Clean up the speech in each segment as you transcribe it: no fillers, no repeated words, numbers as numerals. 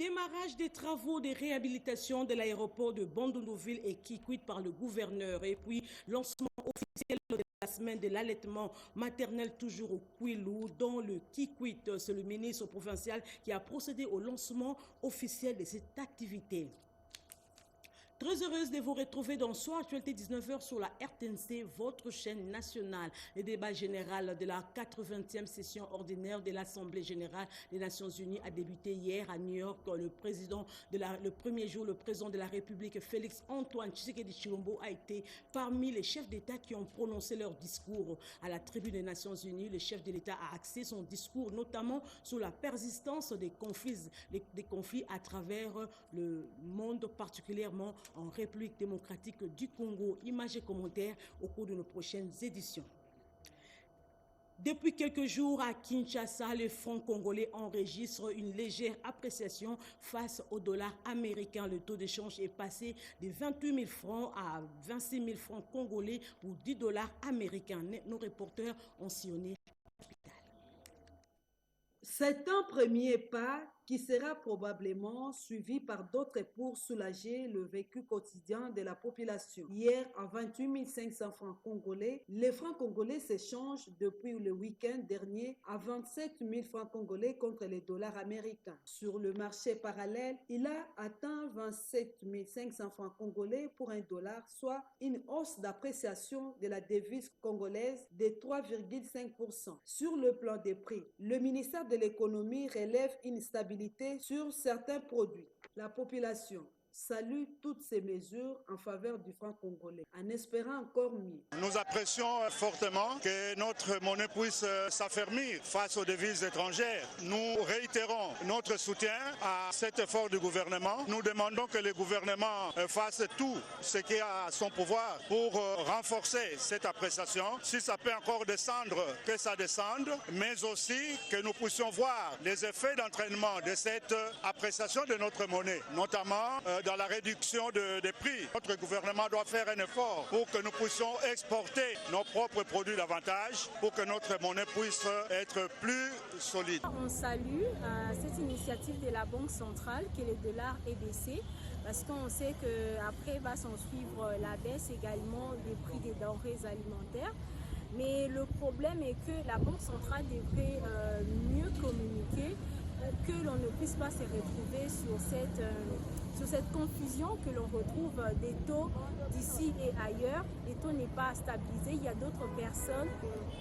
Démarrage des travaux de réhabilitation de l'aéroport de Bandundu-Ville et Kikwit par le gouverneur. Et puis, lancement officiel de la semaine de l'allaitement maternel toujours au Kwilu, dans le Kikwit. C'est le ministre provincial qui a procédé au lancement officiel de cette activité. Très heureuse de vous retrouver dans Soir Actualité 19h sur la RTNC, votre chaîne nationale. Le débat général de la 80e session ordinaire de l'Assemblée générale des Nations Unies a débuté hier à New York. Le premier jour, le président de la République, Félix Antoine Tshisekedi Tshilombo, a été parmi les chefs d'État qui ont prononcé leur discours. À la tribune des Nations Unies, le chef de l'État a axé son discours notamment sur la persistance des conflits à travers le monde, particulièrement en République démocratique du Congo. Images et commentaires au cours de nos prochaines éditions. Depuis quelques jours à Kinshasa, le franc congolais enregistre une légère appréciation face au dollar américain. Le taux d'échange est passé de 28 000 francs à 26 000 francs congolais pour 10 dollars américains. Nos reporters ont sillonné la capitale. C'est un premier pas qui sera probablement suivi par d'autres pour soulager le vécu quotidien de la population. Hier, à 28 500 francs congolais, les francs congolais s'échangent depuis le week-end dernier à 27 000 francs congolais contre les dollars américains. Sur le marché parallèle, il a atteint 27 500 francs congolais pour un dollar, soit une hausse d'appréciation de la devise congolaise de 3,5%. Sur le plan des prix, le ministère de l'économie relève une stabilité sur certains produits. La population salue toutes ces mesures en faveur du franc congolais, en espérant encore mieux. Nous apprécions fortement que notre monnaie puisse s'affermir face aux devises étrangères. Nous réitérons notre soutien à cet effort du gouvernement. Nous demandons que le gouvernement fasse tout ce qui est à son pouvoir pour renforcer cette appréciation. Si ça peut encore descendre, que ça descende, mais aussi que nous puissions voir les effets d'entraînement de cette appréciation de notre monnaie, notamment dans la réduction des prix. Notre gouvernement doit faire un effort pour que nous puissions exporter nos propres produits davantage, pour que notre monnaie puisse être plus solide. On salue cette initiative de la Banque centrale que le dollar est baissé, parce qu'on sait qu'après va s'en suivre la baisse également des prix des denrées alimentaires. Mais le problème est que la Banque centrale devrait mieux communiquer, que l'on ne puisse pas se retrouver sur cette confusion que l'on retrouve des taux d'ici et ailleurs. Les taux n'est pas stabilisé, il y a d'autres personnes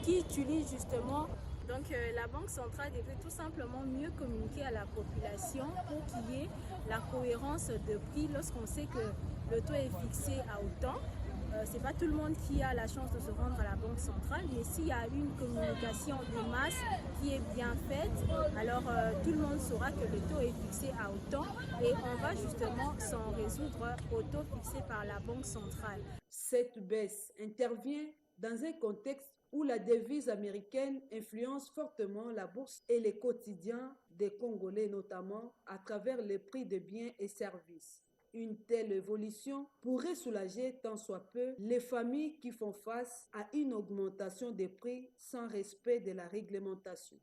qui utilisent justement. Donc la Banque centrale devrait tout simplement mieux communiquer à la population pour qu'il y ait la cohérence de prix lorsqu'on sait que le taux est fixé à autant. Ce n'est pas tout le monde qui a la chance de se rendre à la Banque centrale, mais s'il y a une communication de masse qui est bien faite, alors tout le monde saura que le taux est fixé à autant et on va justement s'en résoudre au taux fixé par la Banque centrale. Cette baisse intervient dans un contexte où la devise américaine influence fortement la bourse et les quotidiens des Congolais, notamment à travers les prix de biens et services. Une telle évolution pourrait soulager tant soit peu les familles qui font face à une augmentation des prix sans respect de la réglementation.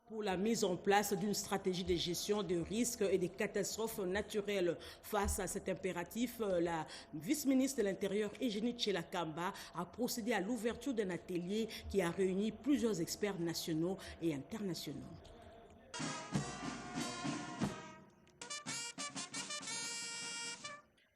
Pour la mise en place d'une stratégie de gestion des risques et des catastrophes naturelles. Face à cet impératif, la vice-ministre de l'Intérieur, Eugénie Tshilakamba, a procédé à l'ouverture d'un atelier qui a réuni plusieurs experts nationaux et internationaux.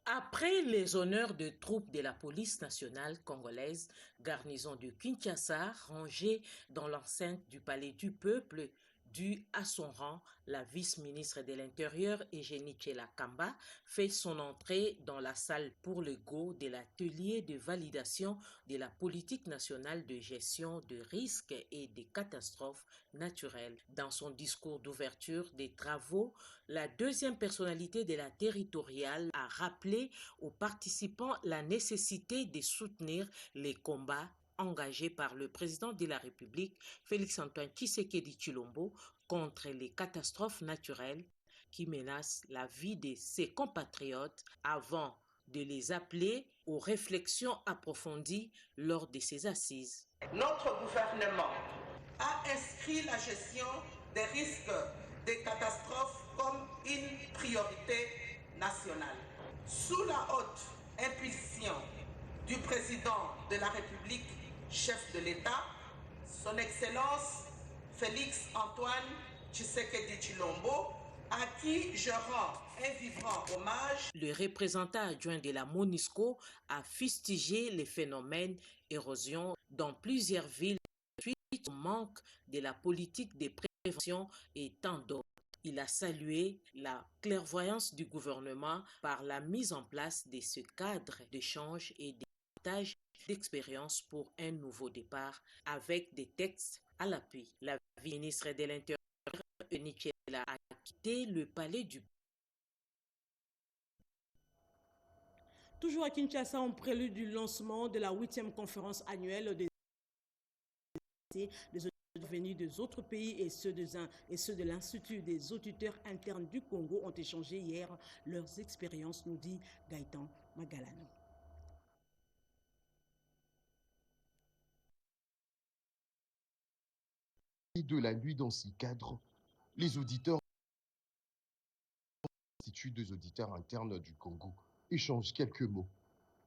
Après les honneurs de troupes de la police nationale congolaise, garnison de Kinshasa, rangée dans l'enceinte du Palais du Peuple, due à son rang, la vice-ministre de l'Intérieur, Eugénie Tshilakamba, fait son entrée dans la salle pour le go de l'atelier de validation de la politique nationale de gestion de risques et des catastrophes naturelles. Dans son discours d'ouverture des travaux, la deuxième personnalité de la territoriale a rappelé aux participants la nécessité de soutenir les combats engagé par le président de la République, Félix Antoine Tshisekedi Tshilombo, contre les catastrophes naturelles qui menacent la vie de ses compatriotes avant de les appeler aux réflexions approfondies lors de ces assises. Notre gouvernement a inscrit la gestion des risques des catastrophes comme une priorité nationale. Sous la haute impulsion du président de la République, chef de l'État, son Excellence Félix Antoine Tshisekedi Tshilombo, à qui je rends un vibrant hommage. Le représentant adjoint de la MONUSCO a fustigé les phénomènes d'érosion dans plusieurs villes suite au manque de la politique de prévention et tant d'autres. Il a salué la clairvoyance du gouvernement par la mise en place de ce cadre d'échange et de partage d'expérience pour un nouveau départ avec des textes à l'appui. La ministre de l'Intérieur, Nichela, a quitté le palais du. Toujours à Kinshasa, en prélude du lancement de la 8e conférence annuelle des auditeurs venus des autres pays et ceux de l'Institut des auditeurs internes du Congo ont échangé hier leurs expériences, nous dit Gaëtan Magalano. De la nuit dans ce cadre, les auditeurs de l'Institut des auditeurs internes du Congo échangent quelques mots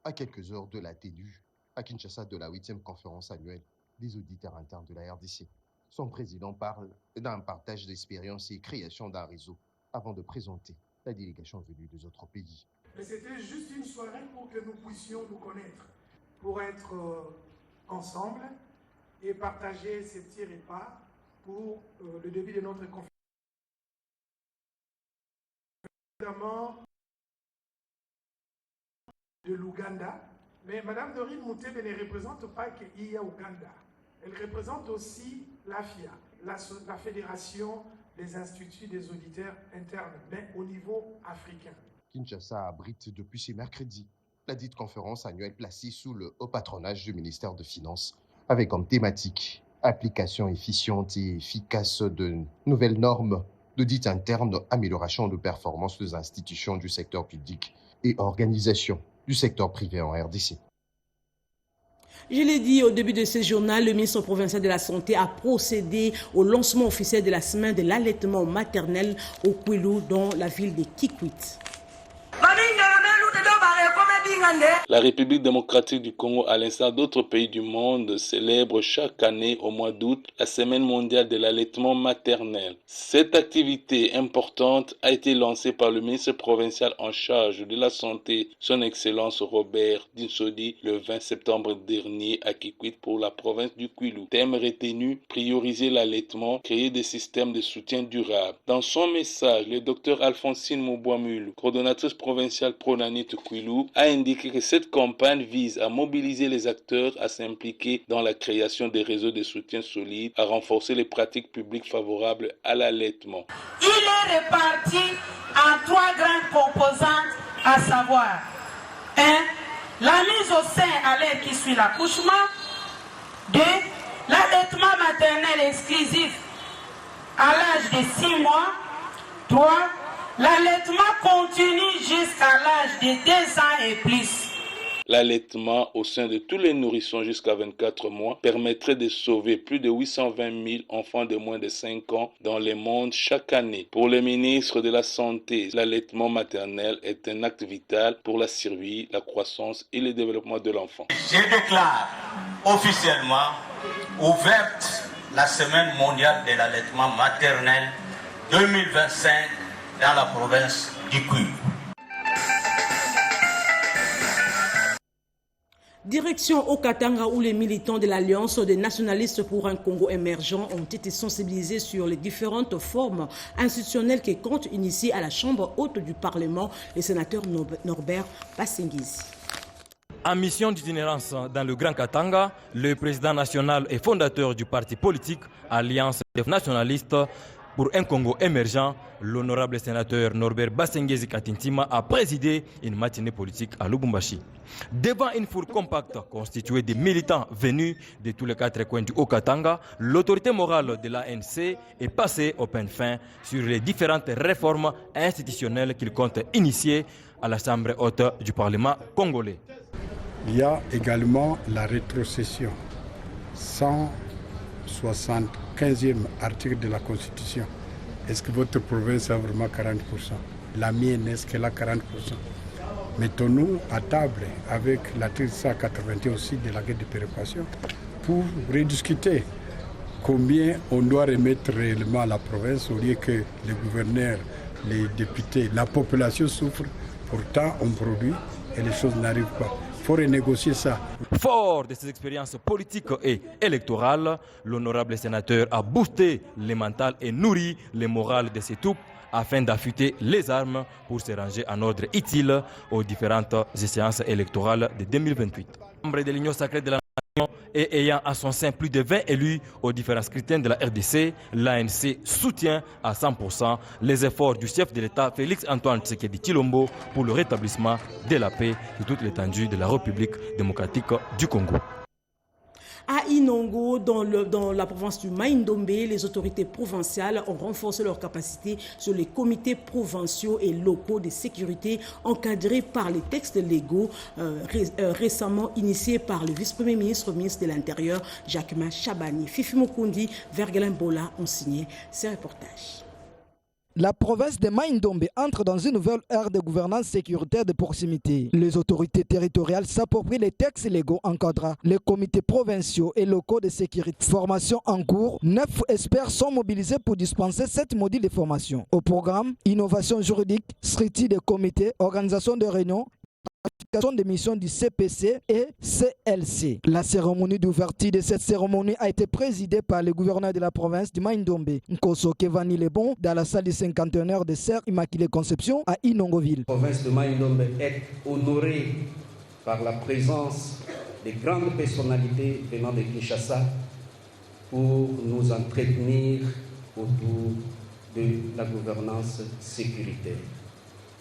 à quelques heures de la tenue à Kinshasa de la 8e conférence annuelle des auditeurs internes de la RDC. Son président parle d'un partage d'expériences et création d'un réseau avant de présenter la délégation venue des autres pays. Mais c'était juste une soirée pour que nous puissions nous connaître, pour être ensemble et partager ces petits repas pour le début de notre conférence. Évidemment, de l'Ouganda, mais Mme Dorine Moutebe ne représente pas que IA Ouganda. Elle représente aussi l'AFIA, la Fédération des instituts des auditeurs internes, mais au niveau africain. Kinshasa abrite depuis ce mercredi la dite conférence annuelle placée sous le haut patronage du ministère des Finances, avec comme thématique application efficiente et efficace de nouvelles normes d'audit interne, amélioration de performance des institutions du secteur public et organisation du secteur privé en RDC. Je l'ai dit au début de ce journal, le ministre provincial de la Santé a procédé au lancement officiel de la semaine de l'allaitement maternel au Kwilu dans la ville de Kikwit. La République démocratique du Congo, à l'instar d'autres pays du monde, célèbre chaque année au mois d'août la Semaine mondiale de l'allaitement maternel. Cette activité importante a été lancée par le ministre provincial en charge de la Santé, son Excellence Robert Dinsodi, le 20 septembre dernier à Kikwit pour la province du Kwilu. Thème retenu, prioriser l'allaitement, créer des systèmes de soutien durable. Dans son message, le Dr Alphonsine Moubouamulu, coordonnatrice provinciale Pronanit Kwilu, a indiqué que cette campagne vise à mobiliser les acteurs à s'impliquer dans la création des réseaux de soutien solides, à renforcer les pratiques publiques favorables à l'allaitement. Il est réparti en 3 grandes composantes, à savoir 1. La mise au sein à l'aide qui suit l'accouchement. 2. L'allaitement maternel exclusif à l'âge de 6 mois. 3. L'allaitement continue jusqu'à l'âge de 2 ans et plus. L'allaitement au sein de tous les nourrissons jusqu'à 24 mois permettrait de sauver plus de 820 000 enfants de moins de 5 ans dans le monde chaque année. Pour le ministre de la Santé, l'allaitement maternel est un acte vital pour la survie, la croissance et le développement de l'enfant. Je déclare officiellement ouverte la Semaine mondiale de l'allaitement maternel 2025 dans la province du Kwilu. Direction au Katanga où les militants de l'Alliance des nationalistes pour un Congo émergent ont été sensibilisés sur les différentes formes institutionnelles qui comptent initier à la Chambre haute du Parlement le sénateur Norbert Bassengizi. En mission d'itinérance dans le Grand Katanga, le président national et fondateur du parti politique Alliance des nationalistes pour un Congo émergent, l'honorable sénateur Norbert Bassengizi Katintima a présidé une matinée politique à Lubumbashi. Devant une foule compacte constituée de militants venus de tous les 4 coins du Haut-Katanga, l'autorité morale de l'ANC est passée au peigne fin sur les différentes réformes institutionnelles qu'il compte initier à la Chambre haute du Parlement congolais. Il y a également la rétrocession. 164 15e article de la Constitution. Est-ce que votre province a vraiment 40%? La mienne, est-ce qu'elle a 40%? Mettons-nous à table avec l'article 181 aussi de la guerre de péréquation pour rediscuter combien on doit remettre réellement à la province au lieu que les gouverneurs, les députés, la population souffre. Pourtant, on produit et les choses n'arrivent pas. Il faut renégocier ça. Fort de ses expériences politiques et électorales, l'honorable sénateur a boosté le mental et nourri le moral de ses troupes afin d'affûter les armes pour se ranger en ordre utile aux différentes échéances électorales de 2028. Membre de l'Union sacrée de la Nation et ayant à son sein plus de 20 élus aux différents scrutins de la RDC, l'ANC soutient à 100% les efforts du chef de l'État Félix-Antoine Tshisekedi Tshilombo pour le rétablissement de la paix sur toute l'étendue de la République démocratique du Congo. À Inongo, dans la province du Maïndombe, les autorités provinciales ont renforcé leurs capacités sur les comités provinciaux et locaux de sécurité encadrés par les textes légaux récemment initiés par le vice-premier ministre de l'Intérieur, Jacquemin Chabani. Fifi Mokundi, Vergelin Bola ont signé ces reportages. La province de Maïndombe entre dans une nouvelle ère de gouvernance sécuritaire de proximité. Les autorités territoriales s'approprient les textes légaux encadrant les comités provinciaux et locaux de sécurité. Formation en cours, 9 experts sont mobilisés pour dispenser 7 modules de formation. Au programme, innovation juridique, structure de comités, organisation de réunions, des missions du CPC et CLC. La cérémonie d'ouverture de cette cérémonie a été présidée par le gouverneur de la province du Maïndombe, Nkoso Kevani Lebon, dans la salle du 51e de Serre Immaculée Conception à Inongoville. La province de Maïndombe est honorée par la présence de grandes personnalités venant de Kinshasa pour nous entretenir autour de la gouvernance sécuritaire.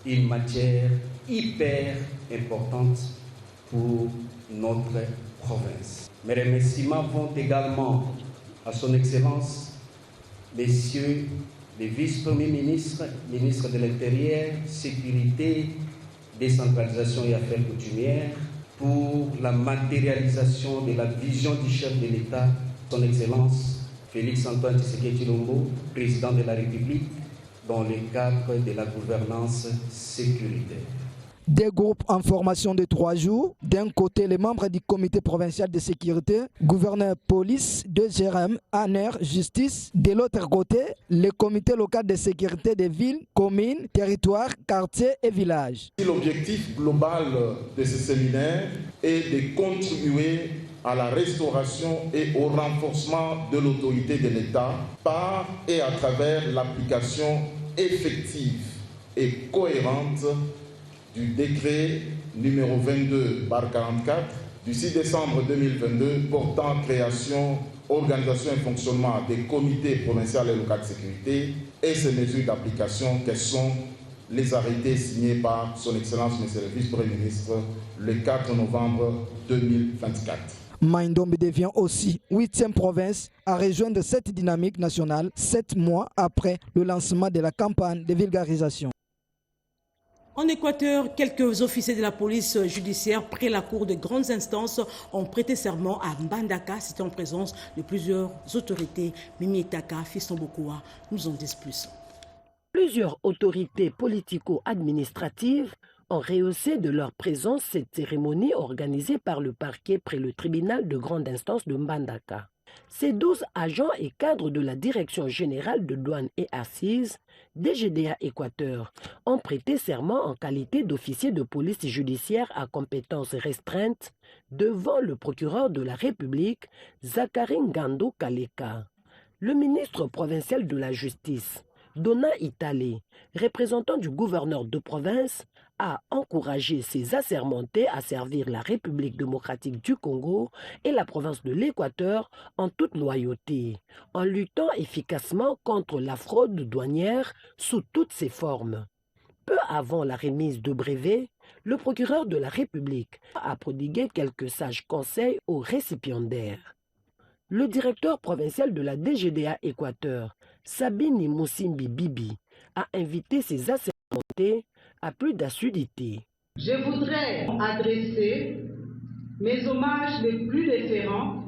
Une matière hyper importante pour notre province. Mes remerciements vont également à son Excellence, messieurs les vice-premiers ministres, ministres de l'Intérieur, Sécurité, Décentralisation et Affaires coutumières, pour la matérialisation de la vision du chef de l'État, son Excellence Félix-Antoine Tshisekedi Tshilombo, président de la République, dans le cadre de la gouvernance sécuritaire. Des groupes en formation de 3 jours. D'un côté, les membres du comité provincial de sécurité, gouverneur police, 2 GRM, ANER, justice. De l'autre côté, le comité local de sécurité des villes, communes, territoires, quartiers et villages. L'objectif global de ce séminaire est de contribuer à la restauration et au renforcement de l'autorité de l'État par et à travers l'application effective et cohérente du décret numéro 22/44 du 6 décembre 2022 portant création, organisation et fonctionnement des comités provinciaux et locaux de sécurité et ses mesures d'application que sont les arrêtés signés par son Excellence M. le Vice-Premier ministre le 4 novembre 2024. Maïndombe devient aussi 8e province à rejoindre cette dynamique nationale 7 mois après le lancement de la campagne de vulgarisation. En Équateur, quelques officiers de la police judiciaire près la cour de grandes instances ont prêté serment à Mbandaka. C'était en présence de plusieurs autorités. Mimi Etaka, Fiston Bokoua, nous en disent plus. Plusieurs autorités politico-administratives ont rehaussé de leur présence cette cérémonie organisée par le parquet près le tribunal de grande instance de Mbandaka. Ces 12 agents et cadres de la Direction générale de douane et assises, DGDA Équateur, ont prêté serment en qualité d'officiers de police judiciaire à compétences restreintes devant le procureur de la République, Zachary Ngando Kaleka. Le ministre provincial de la Justice, Donna Itale, représentant du gouverneur de province, a encouragé ses assermentés à servir la République démocratique du Congo et la province de l'Équateur en toute loyauté, en luttant efficacement contre la fraude douanière sous toutes ses formes. Peu avant la remise de brevets, le procureur de la République a prodigué quelques sages conseils aux récipiendaires. Le directeur provincial de la DGDA Équateur, Sabini Moussimbi Bibi, a invité ses assermentés à plus d'assiduité. Je voudrais adresser mes hommages les plus déférents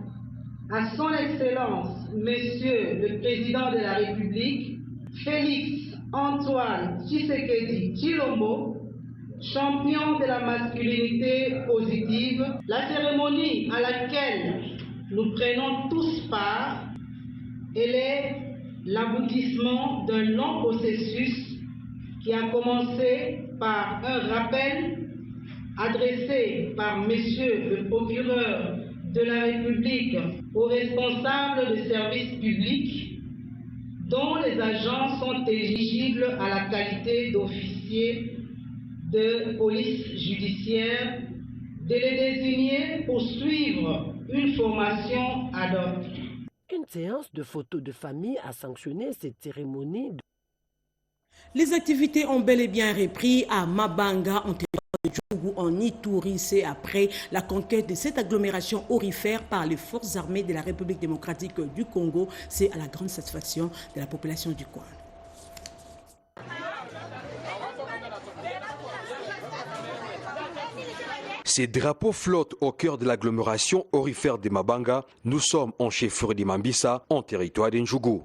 à son Excellence, Monsieur le Président de la République, Félix Antoine Tshisekedi Tshilombo, champion de la masculinité positive. La cérémonie à laquelle nous prenons tous part, elle est l'aboutissement d'un long processus qui a commencé par un rappel adressé par Monsieur le procureur de la République aux responsables de services publics dont les agents sont éligibles à la qualité d'officiers de police judiciaire, de les désigner pour suivre une formation ad hoc. Une séance de photos de famille a sanctionné cette cérémonie. Les activités ont bel et bien repris à Mabanga, en territoire de Djougou, en Ituri. C'est après la conquête de cette agglomération aurifère par les forces armées de la République démocratique du Congo. C'est à la grande satisfaction de la population du coin. Ces drapeaux flottent au cœur de l'agglomération aurifère de Mabanga. Nous sommes en chef-lieu de Mambisa, en territoire d'Ndjougou.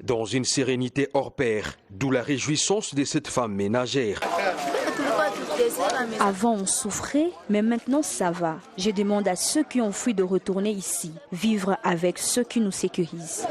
Dans une sérénité hors pair, d'où la réjouissance de cette femme ménagère. Avant on souffrait, mais maintenant ça va. Je demande à ceux qui ont fui de retourner ici, vivre avec ceux qui nous sécurisent.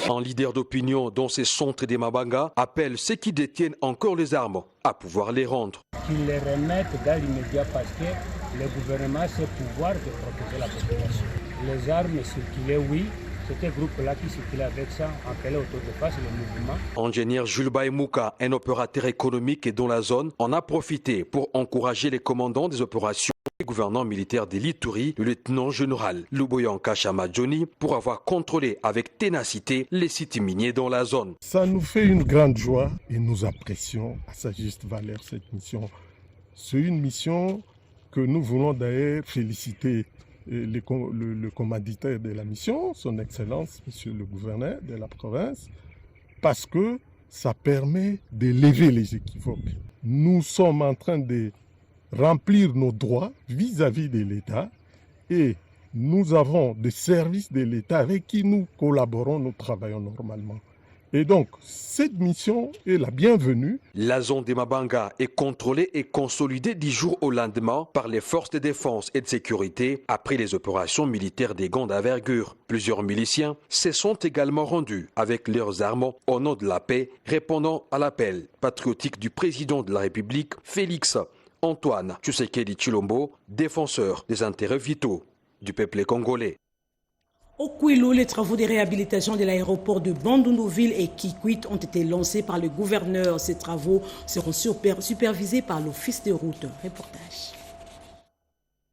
Un leader d'opinion dans ces centres de Mabanga appelle ceux qui détiennent encore les armes à pouvoir les rendre. Qu'ils les remettent dans l'immédiat parce que le gouvernement a ce pouvoir de protéger la population. Les armes circulaient, oui. C'était ce groupe-là qui circulait avec ça, appelé autour de face le mouvement. Ingénieur Jules Baïmouka, un opérateur économique dans la zone, en a profité pour encourager les commandants des opérations et gouvernants militaires de l'Ituri, le lieutenant-général Luboyanka Chamadjoni, pour avoir contrôlé avec ténacité les sites miniers dans la zone. Ça nous fait une grande joie et nous apprécions à sa juste valeur cette mission. C'est une mission que nous voulons d'ailleurs féliciter le commanditaire de la mission, son Excellence, Monsieur le gouverneur de la province, parce que ça permet de lever les équivoques. Nous sommes en train de remplir nos droits vis-à-vis de l'État et nous avons des services de l'État avec qui nous collaborons, nous travaillons normalement. Et donc, cette mission est la bienvenue. La zone de Mabanga est contrôlée et consolidée du jour au lendemain par les forces de défense et de sécurité après les opérations militaires des grandes envergure. Plusieurs miliciens se sont également rendus avec leurs armes au nom de la paix, répondant à l'appel patriotique du président de la République, Félix Antoine Tshisekedi Tshilombo, défenseur des intérêts vitaux du peuple congolais. Au Kwilu, les travaux de réhabilitation de l'aéroport de Bandundu-Ville et Kikwit ont été lancés par le gouverneur. Ces travaux seront supervisés par l'Office des routes. Reportage.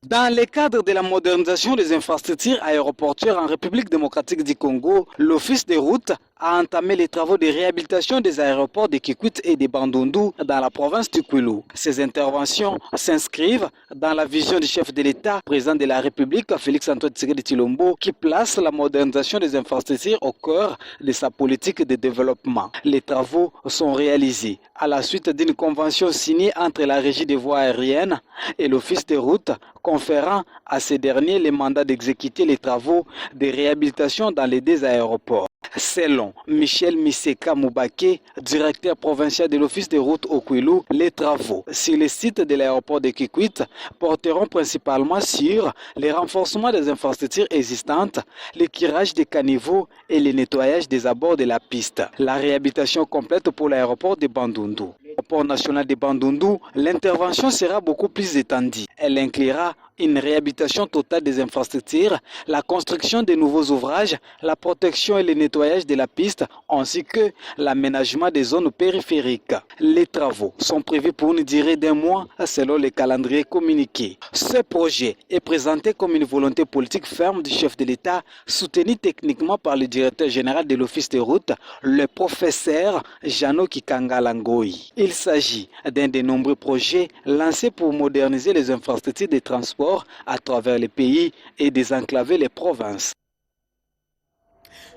Dans le cadre de la modernisation des infrastructures aéroportuaires en République démocratique du Congo, l'Office des routes a entamé les travaux de réhabilitation des aéroports de Kikwit et de Bandundu dans la province du Kwilu. Ces interventions s'inscrivent dans la vision du chef de l'État, président de la République, Félix Antoine Tshisekedi Tshilombo, qui place la modernisation des infrastructures au cœur de sa politique de développement. Les travaux sont réalisés à la suite d'une convention signée entre la Régie des voies aériennes et l'Office des routes, conférant à ces derniers le mandat d'exécuter les travaux de réhabilitation dans les deux aéroports. Selon Michel Miseka Moubake, directeur provincial de l'Office des routes au Kwilu, les travaux sur le site de l'aéroport de Kikwit porteront principalement sur le renforcement des infrastructures existantes, l'équirage des caniveaux et le nettoyage des abords de la piste. La réhabilitation complète pour l'aéroport de Bandundu. Au port national de Bandundu, l'intervention sera beaucoup plus étendue. Elle inclura une réhabilitation totale des infrastructures, la construction de nouveaux ouvrages, la protection et le nettoyage de la piste, ainsi que l'aménagement des zones périphériques. Les travaux sont prévus pour une durée d'un mois selon le calendrier communiqué. Ce projet est présenté comme une volonté politique ferme du chef de l'État, soutenue techniquement par le directeur général de l'Office des routes, le professeur Jano Kikangalangoi. Il s'agit d'un des nombreux projets lancés pour moderniser les infrastructures de transport à travers les pays et désenclaver les provinces.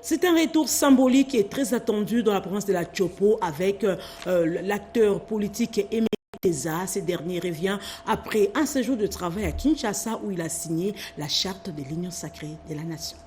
C'est un retour symbolique et très attendu dans la province de la Tchopo avec l'acteur politique Aimé Teza. Ce dernier revient après un séjour de travail à Kinshasa où il a signé la charte de l'Union sacrée de la nation.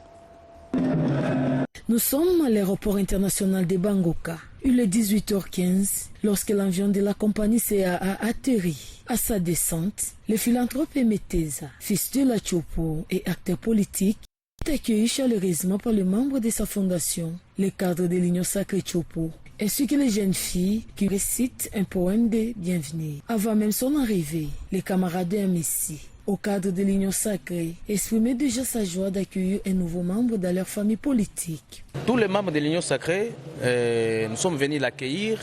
Nous sommes à l'aéroport international de Bangoka. Il est 18h15 lorsque l'avion de la compagnie CA a atterri. À sa descente, le philanthrope Aimé Teza, fils de la Tchopo et acteur politique, est accueilli chaleureusement par les membres de sa fondation, les cadres de l'Union sacrée Tchopo, ainsi que les jeunes filles qui récitent un poème de bienvenue. Avant même son arrivée, les camarades de Messi, au cadre de l'Union sacrée, exprimaient déjà sa joie d'accueillir un nouveau membre dans leur famille politique. Tous les membres de l'Union sacrée, nous sommes venus l'accueillir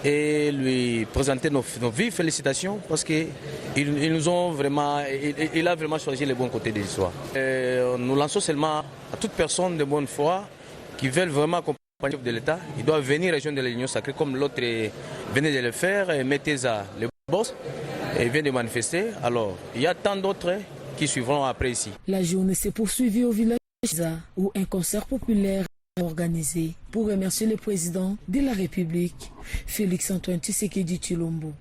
et lui présenter nos vives félicitations parce qu'il a vraiment choisi les bons côtés de l'histoire. Nous lançons seulement à toute personne de bonne foi qui veulent vraiment accompagner de l'État, ils doivent venir rejoindre l'Union sacrée comme l'autre venait de le faire, et Meteza, le boss, et vient de manifester. Alors, il y a tant d'autres qui suivront après ici. La journée s'est poursuivie au village où un concert populaire est organisé pour remercier le président de la République, Félix-Antoine Tshisekedi Tshilombo.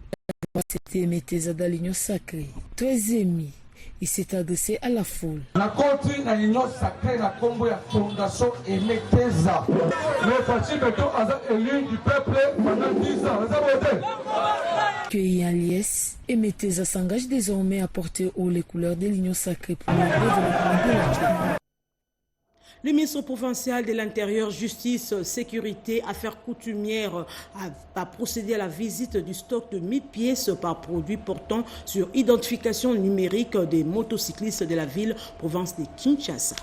C'était Meteza dans l'Union sacrée. Très ému, il s'est adressé à la foule. La contre dans l'Union sacrée, la combo de la fondation Aimé Teza. Le parti Beto a élu du peuple pendant 10 ans. Cueilli en liesse, Aimé Teza s'engage désormais à porter haut les couleurs de l'Union sacrée pour le développement de la Tchopo. Le ministre provincial de l'Intérieur, Justice, Sécurité, Affaires coutumières a procédé à la visite du stock de 1000 pièces par produit portant sur identification numérique des motocyclistes de la ville province de Kinshasa.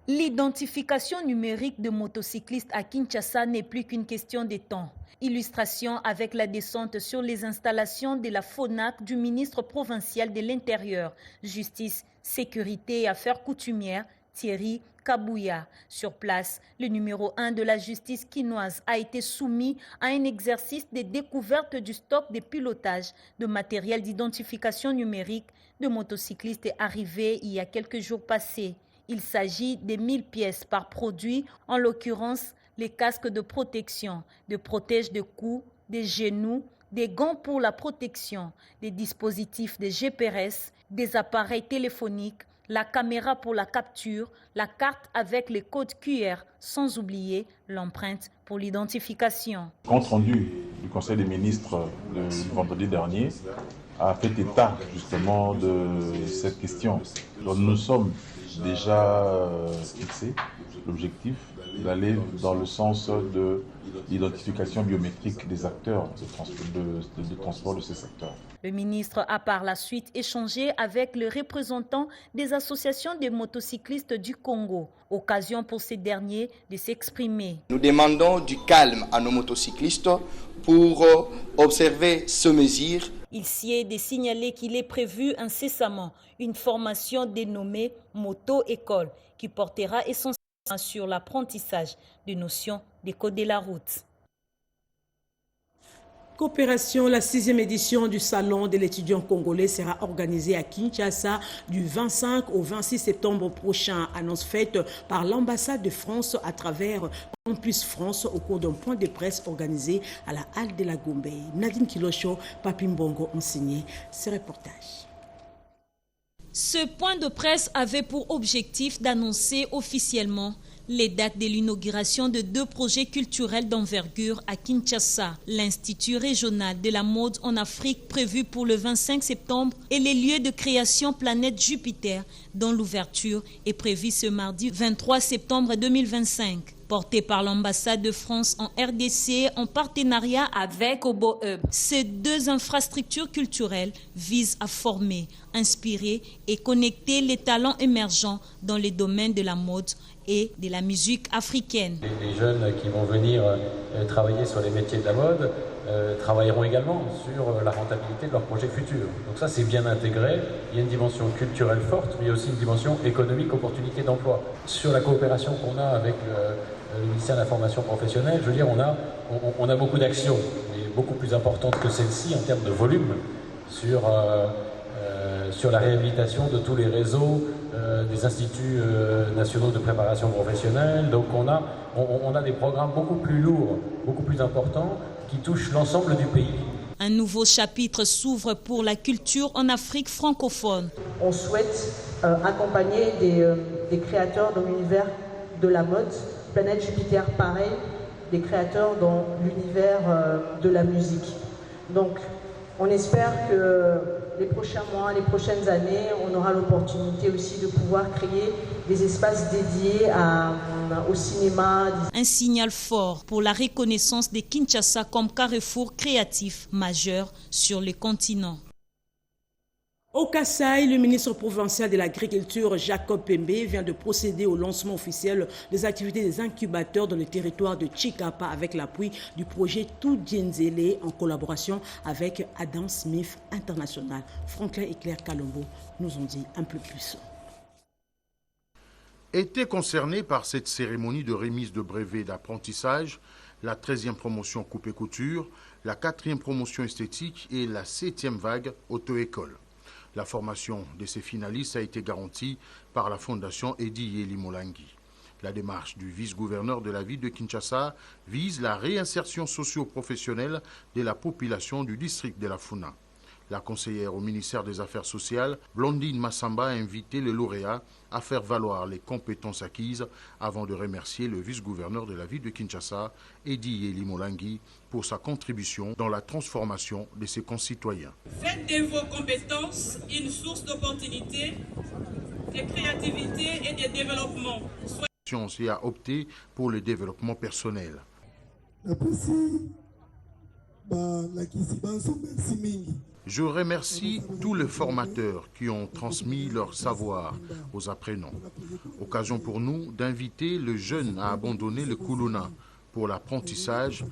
L'identification numérique de motocyclistes à Kinshasa n'est plus qu'une question de temps. Illustration avec la descente sur les installations de la FONAC du ministre provincial de l'Intérieur, Justice, Sécurité et Affaires coutumières, Thierry Kabouya. Sur place, le numéro 1 de la justice quinoise a été soumis à un exercice de découverte du stock de pilotage de matériel d'identification numérique de motocyclistes arrivés il y a quelques jours passés. Il s'agit de 1000 pièces par produit, en l'occurrence les casques de protection, des protèges de cou, des genoux, des gants pour la protection, des dispositifs de GPS, des appareils téléphoniques, la caméra pour la capture, la carte avec les codes QR, sans oublier l'empreinte pour l'identification. Le compte rendu du Conseil des ministres le vendredi dernier a fait état justement de cette question. Donc nous sommes déjà fixés l'objectif d'aller dans le sens de l'identification biométrique des acteurs de transport de ces secteurs. Le ministre a par la suite échangé avec le représentant des associations des motocyclistes du Congo, occasion pour ces derniers de s'exprimer. Nous demandons du calme à nos motocyclistes pour observer ces mesures. Il s'y est de signaler qu'il est prévu incessamment une formation dénommée Moto-École qui portera essentiellement sur l'apprentissage des notions des codes de la route. Coopération, la 6e édition du Salon de l'étudiant congolais sera organisée à Kinshasa du 25 au 26 septembre prochain. Annonce faite par l'ambassade de France à travers Campus France au cours d'un point de presse organisé à la Halle de la Gombe. Nadine Kilosho, Papimbongo ont signé ce reportage. Ce point de presse avait pour objectif d'annoncer officiellement les dates de l'inauguration de 2 projets culturels d'envergure à Kinshasa, l'Institut régional de la mode en Afrique prévu pour le 25 septembre et les lieux de création Planète Jupiter dont l'ouverture est prévue ce mardi 23 septembre 2025. Porté par l'ambassade de France en RDC en partenariat avec Obo Hub. Ces 2 infrastructures culturelles visent à former, inspirer et connecter les talents émergents dans les domaines de la mode et de la musique africaine. Les jeunes qui vont venir travailler sur les métiers de la mode travailleront également sur la rentabilité de leurs projets futurs. Donc ça, c'est bien intégré. Il y a une dimension culturelle forte, mais il y a aussi une dimension économique, opportunité d'emploi. Sur la coopération qu'on a avec le ministère de la formation professionnelle, je veux dire, on a beaucoup d'actions, mais beaucoup plus importantes que celle-ci en termes de volume sur la réhabilitation de tous les réseaux des instituts nationaux de préparation professionnelle. Donc on a des programmes beaucoup plus lourds, beaucoup plus importants, qui touchent l'ensemble du pays. Un nouveau chapitre s'ouvre pour la culture en Afrique francophone. On souhaite accompagner des créateurs dans l'univers de la mode, Planète Jupiter pareil, des créateurs dans l'univers de la musique. Donc on espère que les prochains mois, les prochaines années, on aura l'opportunité aussi de pouvoir créer des espaces dédiés au cinéma. Un signal fort pour la reconnaissance de Kinshasa comme carrefour créatif majeur sur le continent. Au Kasaï, le ministre provincial de l'Agriculture, Jacob Pembe, vient de procéder au lancement officiel des activités des incubateurs dans le territoire de Chikapa avec l'appui du projet Tudienzele en collaboration avec Adam Smith International. Franklin et Claire Kalombo nous ont dit un peu plus. Étaient concernés par cette cérémonie de remise de brevets d'apprentissage, la 13e promotion coupe et couture, la 4e promotion esthétique et la 7e vague auto-école. La formation de ces finalistes a été garantie par la fondation Edi Yeli Molangi. La démarche du vice-gouverneur de la ville de Kinshasa vise la réinsertion socio-professionnelle de la population du district de la Funa. La conseillère au ministère des Affaires sociales, Blondine Massamba, a invité les lauréats à faire valoir les compétences acquises avant de remercier le vice-gouverneur de la ville de Kinshasa, Edi Yeli Molangi, pour sa contribution dans la transformation de ses concitoyens. Faites de vos compétences une source d'opportunité, de créativité et de développement. Et a opté pour le développement personnel. Je remercie tous les formateurs qui ont transmis leur savoir aux apprenants. Occasion pour nous d'inviter le jeune à abandonner le kuluna pour l'apprentissage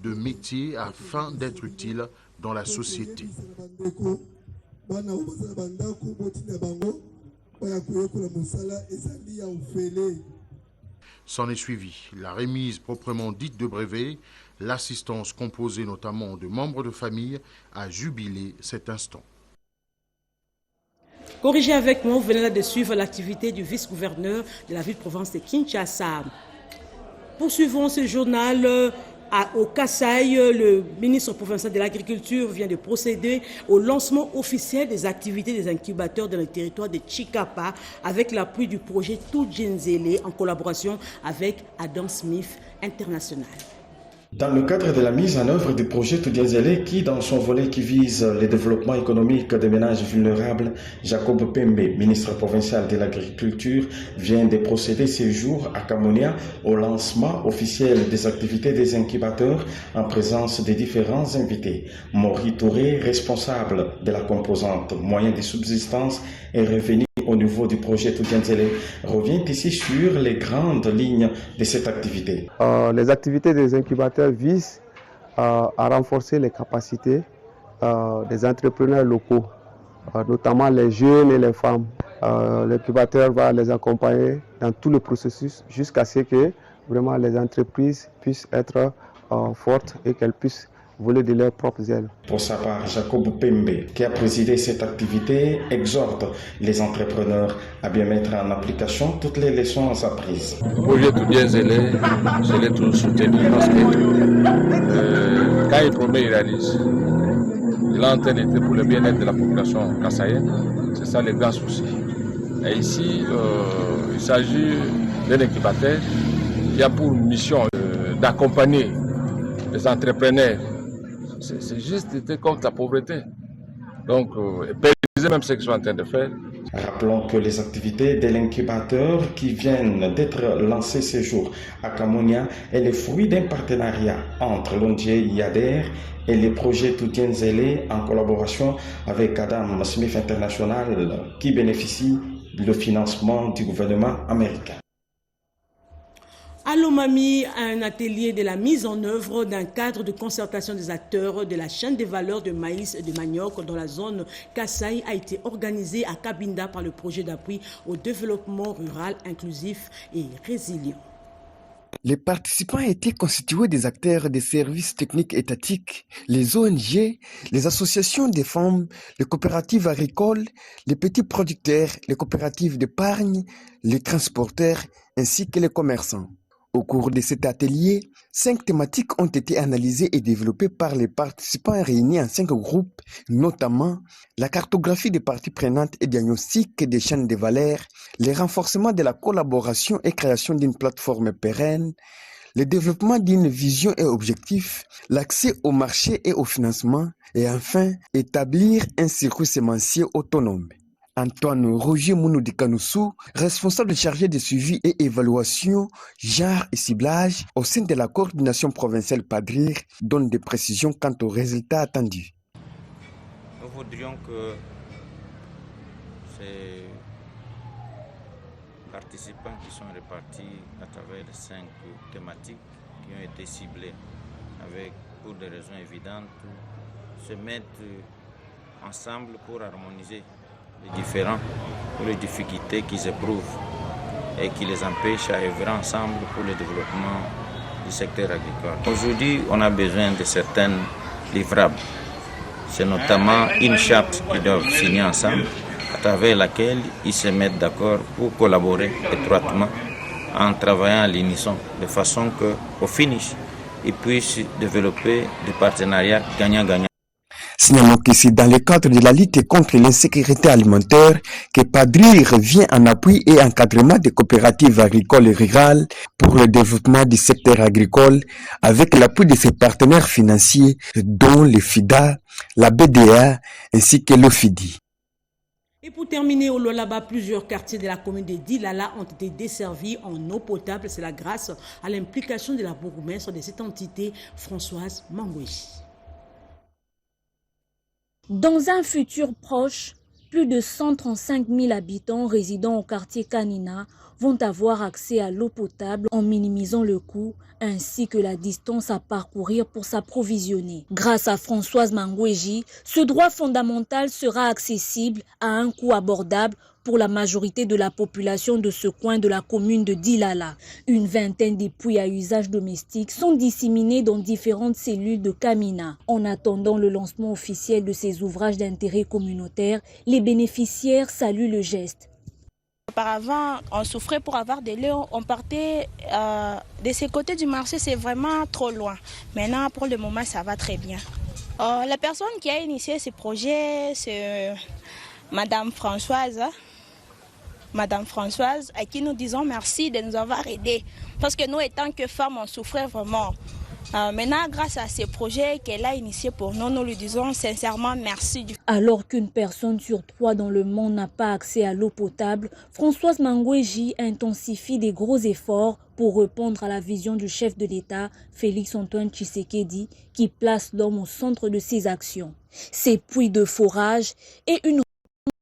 de métiers afin d'être utile dans la société. S'en est suivi la remise proprement dite de brevets. L'assistance composée notamment de membres de famille a jubilé cet instant. Corrigez avec moi, vous venez là de suivre l'activité du vice-gouverneur de la ville-province de Kinshasa. Poursuivons ce journal. Au Kasaï, le ministre provincial de l'Agriculture vient de procéder au lancement officiel des activités des incubateurs dans le territoire de Chikapa avec l'appui du projet Tudienzele en collaboration avec Adam Smith International. Dans le cadre de la mise en œuvre du projet Tudienzele qui, dans son volet qui vise le développement économique des ménages vulnérables, Jacob Pembe, ministre provincial de l'Agriculture, vient de procéder ces jours à Kamonia au lancement officiel des activités des incubateurs en présence des différents invités. Maury Touré, responsable de la composante moyens de subsistance et revenus au niveau du projet Tudienzele, revient ici sur les grandes lignes de cette activité. Les activités des incubateurs visent à renforcer les capacités des entrepreneurs locaux, notamment les jeunes et les femmes. L'incubateur va les accompagner dans tout le processus jusqu'à ce que vraiment les entreprises puissent être fortes et qu'elles puissent voler de leurs propres ailes. Pour sa part, Jacob Pembe, qui a présidé cette activité, exhorte les entrepreneurs à bien mettre en application toutes les leçons apprises. Le projet Tudienzele, je l'ai toujours soutenu parce que quand il promet, il réalise. Il a été pour le bien-être de la population kassaïenne. C'est ça le grand souci. Et ici, il s'agit d'un incubateur qui a pour mission d'accompagner les entrepreneurs. C'est juste lutter contre la pauvreté. Donc, pérenniser même ce qu'ils sont en train de faire. Rappelons que les activités de l'incubateur qui viennent d'être lancées ces jours à Kamonia est le fruit d'un partenariat entre l'ONG IADER et les projets Tudienzele en collaboration avec Adam Smith International qui bénéficie du financement du gouvernement américain. À Lomami, un atelier de la mise en œuvre d'un cadre de concertation des acteurs de la chaîne des valeurs de maïs et de manioc dans la zone Kasaï a été organisé à Kabinda par le projet d'appui au développement rural inclusif et résilient. Les participants étaient constitués des acteurs des services techniques étatiques, les ONG, les associations des femmes, les coopératives agricoles, les petits producteurs, les coopératives d'épargne, les transporteurs ainsi que les commerçants. Au cours de cet atelier, 5 thématiques ont été analysées et développées par les participants réunis en 5 groupes, notamment la cartographie des parties prenantes et diagnostic des chaînes de valeur, le renforcement de la collaboration et création d'une plateforme pérenne, le développement d'une vision et objectif, l'accès au marché et au financement, et enfin, établir un circuit sémencier autonome. Antoine Roger Mounoudi Kanoussou, responsable chargé de suivi et évaluation, genre et ciblage au sein de la coordination provinciale PADRIR, donne des précisions quant aux résultats attendus. Nous voudrions que ces participants qui sont répartis à travers les 5 thématiques qui ont été ciblées pour des raisons évidentes, se mettent ensemble pour harmoniser les différents ou les difficultés qu'ils éprouvent et qui les empêchent à œuvrer ensemble pour le développement du secteur agricole. Aujourd'hui, on a besoin de certaines livrables. C'est notamment une charte qu'ils doivent signer ensemble, à travers laquelle ils se mettent d'accord pour collaborer étroitement en travaillant à l'unisson, de façon qu'au finish, ils puissent développer des partenariats gagnant-gagnant. Signalons qu'ici, dans le cadre de la lutte contre l'insécurité alimentaire, que PADRIR vient en appui et encadrement des coopératives agricoles et rurales pour le développement du secteur agricole avec l'appui de ses partenaires financiers, dont le FIDA, la BDA ainsi que l'OFIDI. Et pour terminer, au Lualaba, plusieurs quartiers de la commune de Dilala ont été desservis en eau potable. C'est grâce à l'implication de la bourgmestre de cette entité, Françoise Mangoueji. Dans un futur proche, plus de 135 000 habitants résidant au quartier Kanina vont avoir accès à l'eau potable en minimisant le coût ainsi que la distance à parcourir pour s'approvisionner. Grâce à Françoise Mangoueji, ce droit fondamental sera accessible à un coût abordable pour la majorité de la population de ce coin de la commune de Dilala. Une vingtaine de puits à usage domestique sont disséminés dans différentes cellules de Kamina. En attendant le lancement officiel de ces ouvrages d'intérêt communautaire, les bénéficiaires saluent le geste. Auparavant, on souffrait pour avoir de l'eau, on partait de ces côtés du marché, c'est vraiment trop loin. Maintenant, pour le moment, ça va très bien. La personne qui a initié ce projet, c'est Madame Françoise, à qui nous disons merci de nous avoir aidés. Parce que nous, étant que femmes, on souffrait vraiment. Maintenant, grâce à ces projets qu'elle a initiés pour nous, nous lui disons sincèrement merci. Alors qu'une personne sur 3 dans le monde n'a pas accès à l'eau potable, Françoise Mangoueji intensifie des gros efforts pour répondre à la vision du chef de l'État, Félix-Antoine Tshisekedi, qui place l'homme au centre de ses actions. Ces puits de forage et une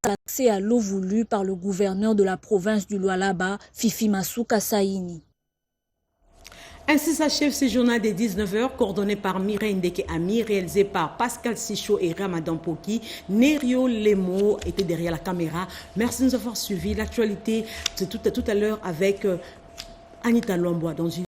accès à l'eau voulue par le gouverneur de la province du Lualaba, Fifi Masuka Saini. Ainsi s'achève ce journal des 19h, coordonné par Mireille Ndeke Ami, réalisé par Pascal Sicho et Ramadan Poki. Nerio Lemo était derrière la caméra. Merci de nous avoir suivis. L'actualité, c'est tout à l'heure avec Anita Lombois dans une